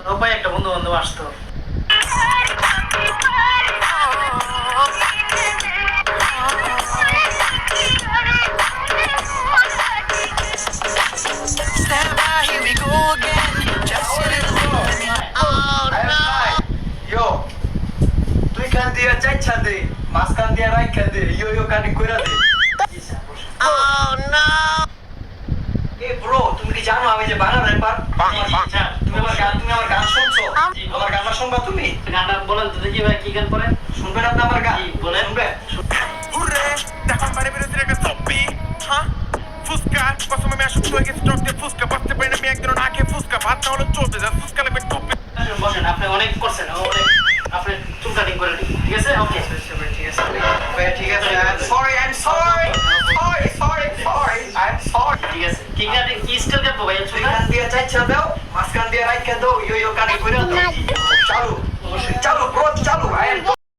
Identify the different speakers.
Speaker 1: রূপাই একটা বন্ধু বান্ধব আসতো।
Speaker 2: তুই কান দিয়া চাইছা দে, মাছ কান দিয়া রাইখা দে, ইয়ো কানে কইরা দে। এ ব্রো, তুমি কি জানো আমি যে বাংলা র্যাপার? তুমি আমার গান শুনছো? আমার গান শুনবা তুমি?
Speaker 1: গানটা বলেন তো দেখি ভাই, কি গান পড়েন?
Speaker 2: শুনবেন আপনি আমার গান?
Speaker 1: বলেন।
Speaker 2: শুনবেন?
Speaker 3: Hurre, দেখো বাড়ি বেরোতে একটা সব্বি হ্যাঁ ফুসকা কসম আমি আসুক তো গেছে চট দিয়ে ফুসকা বাঁচতে পারি না আমি একদিনও না খেয়ে ফুসকা ভাত না হলে চলবে যা ফুসকা লাগবে টুপি
Speaker 1: বসেন, আপনি অনেক করছেন, অনেক আপনি চুল কাটিং করে দিন, ঠিক আছে? ওকে
Speaker 2: ঠিক আছে ভাই, ঠিক আছে। সরি, আই এম সরি,
Speaker 1: ঠিক আছে। কি কাটিং, কি স্টাইল কাটবো ভাই?
Speaker 2: তুই কান দিয়া চাইছা দাও, মাছ কান দিয়া রাইখা দাও, ইয়ো কানে কইরা দাও।